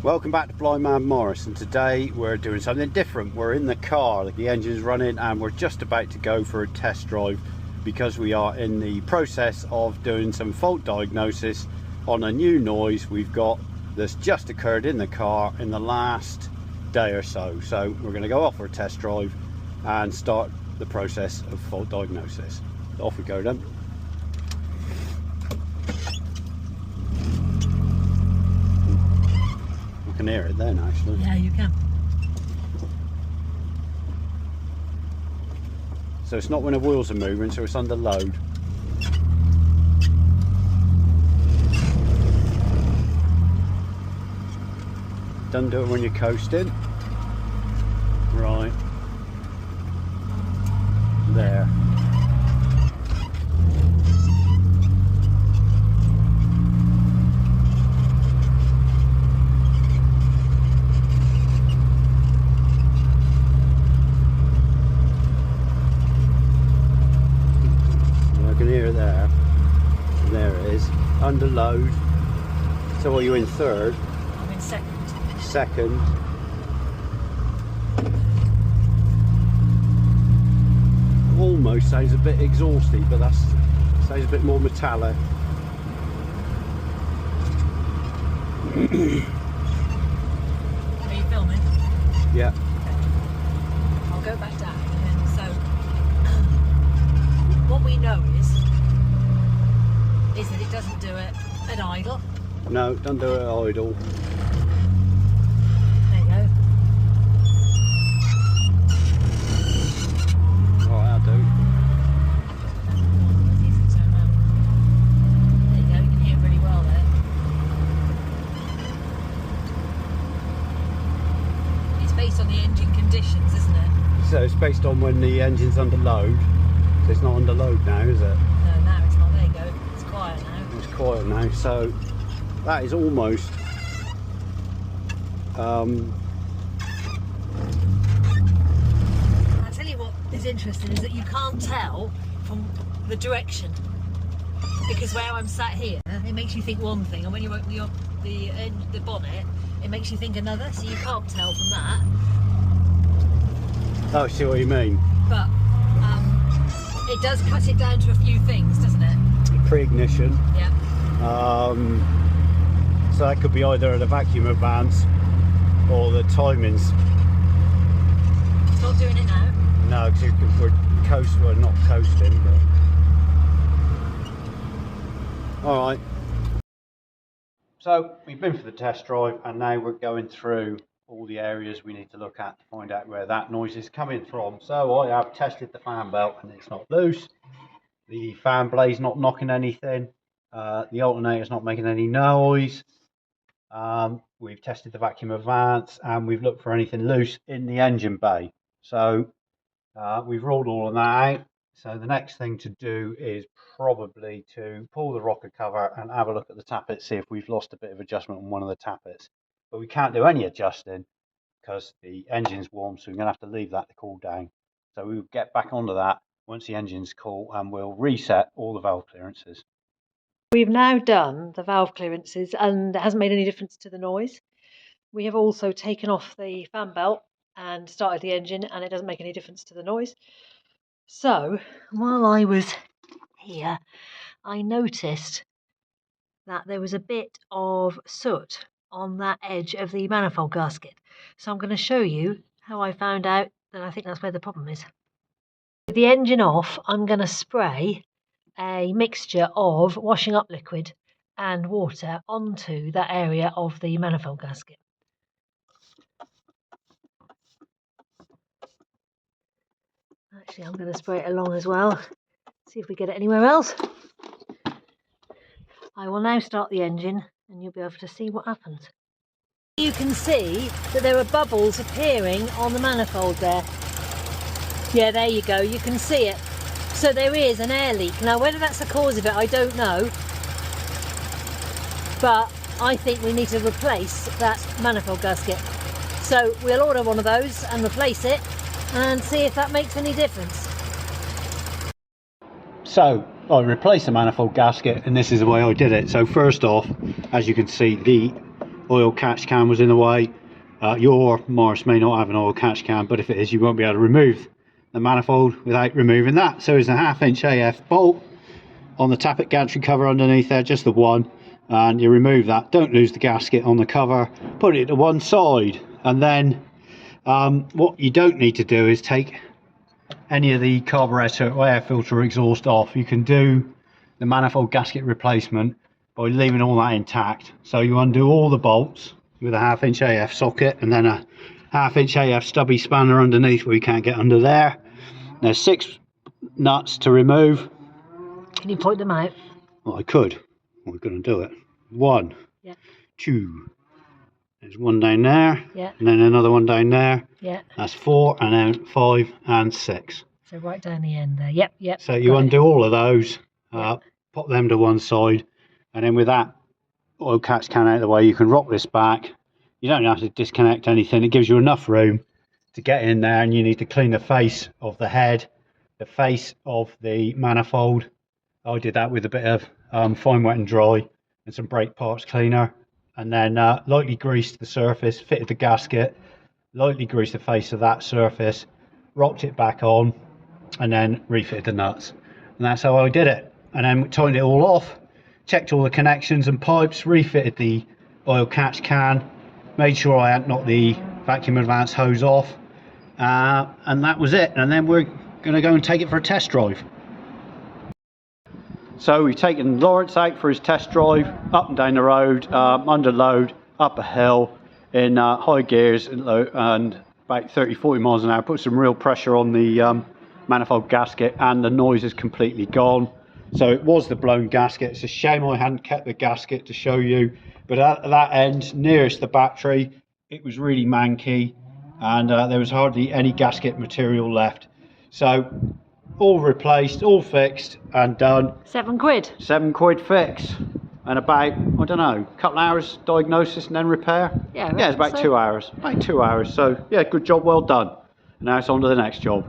Welcome back to Blind Man Morris, and today we're doing something different. We're in the car, the engine's running, and we're just about to go for a test drive because we are in the process of doing some fault diagnosis on a new noise we've got that's just occurred in the car in the last day or so. So we're going to go off for a test drive and start the process of fault diagnosis. Off we go then. I can hear it then actually. Yeah, you can. So it's not when the wheels are moving, so it's under load. Don't do it when you're coasting. Right. There. I can hear it there. There it is. Under load. So are you in third? I'm in second. Second. Almost sounds a bit exhausty, but that's sounds a bit more metallic. Are you filming? Yeah. Okay. I'll go back down and then what we know is that it doesn't do it at idle. No, don't do it at idle. There you go. Right, I'll do. There you go, you can hear it really well there. It's based on the engine conditions, isn't it? So it's based on when the engine's under load. So it's not under load now, is it? No, now it's not. There you go. It's quiet now. It's quiet now. So that is almost I'll tell you what is interesting is that you can't tell from the direction, because where I'm sat here, it makes you think one thing, and when you open up the bonnet, it makes you think another. So you can't tell from that. oh, I see what you mean. But it does cut it down to a few things, doesn't it? Pre-ignition. Yeah. So that could be either the vacuum advance or the timings. It's not doing it now. No, because we're not coasting. But... all right. So we've been for the test drive, and now we're going through all the areas we need to look at to find out where that noise is coming from. So I have tested the fan belt, and it's not loose. The fan blade's not knocking anything. The alternator's not making any noise. We've tested the vacuum advance, and we've looked for anything loose in the engine bay. So we've ruled all of that out. So the next thing to do is probably to pull the rocker cover and have a look at the tappets, see if we've lost a bit of adjustment on one of the tappets. But we can't do any adjusting because the engine's warm, so we're going to have to leave that to cool down. So we'll get back onto that once the engine's cool, and we'll reset all the valve clearances. We've now done the valve clearances, and it hasn't made any difference to the noise. We have also taken off the fan belt and started the engine, and it doesn't make any difference to the noise. So while I was here, I noticed that there was a bit of soot on that edge of the manifold gasket. So I'm going to show you how I found out that I think that's where the problem is. With the engine off, I'm going to spray a mixture of washing up liquid and water onto that area of the manifold gasket. Actually, I'm going to spray it along as well, see if we get it anywhere else. I will now start the engine, and you'll be able to see what happens. You can see that there are bubbles appearing on the manifold there. Yeah, there you go, you can see it. So there is an air leak. Now, whether that's the cause of it, I don't know. But I think we need to replace that manifold gasket. So we'll order one of those and replace it and see if that makes any difference. So I replaced the manifold gasket, and this is the way I did it. So first off, as you can see, the oil catch can was in the way. Your Morris may not have an oil catch can, but if it is, you won't be able to remove the manifold without removing that. So there's a 1/2 inch AF bolt on the tappet gantry cover underneath there, just the one, and you remove that. Don't lose the gasket on the cover, put it to one side, and then what you don't need to do is take any of the carburetor or air filter exhaust off. You can do the manifold gasket replacement by leaving all that intact. So you undo all the bolts with a 1/2 inch AF socket, and then a 1/2 inch AF stubby spanner underneath where you can't get under there. There's 6 nuts to remove. Can you point them out? Well, I could. We're going to do it. 1, Yeah. 2. There's one down there. Yeah. And then another one down there. Yeah. That's 4, and then 5 and 6. So right down the end there. Yep. Yep. So you undo all of those, pop them to one side, and then with that oil catch can out of the way, you can rock this back. You don't have to disconnect anything. It gives you enough room to get in there, and you need to clean the face of the head, the face of the manifold. I did that with a bit of fine wet and dry and some brake parts cleaner, and then lightly greased the surface, fitted the gasket, lightly greased the face of that surface, rocked it back on, and then refitted the nuts. And that's how I did it. And then tightened it all off, checked all the connections and pipes, refitted the oil catch can, made sure I hadn't knocked the vacuum advance hose off, and that was it. And then we're going to go and take it for a test drive. So we've taken Lawrence out for his test drive, up and down the road, under load, up a hill, in high gears and about 30-40 miles an hour. Put some real pressure on the manifold gasket, and the noise is completely gone. So it was the blown gasket. It's a shame I hadn't kept the gasket to show you, but at that end nearest the battery, it was really manky, and there was hardly any gasket material left. So all replaced, all fixed and done. £7. £7 fix, and about, I don't know, a couple hours diagnosis and then repair. Yeah, it's about 2 hours. About 2 hours. So yeah, good job, well done. And now it's on to the next job.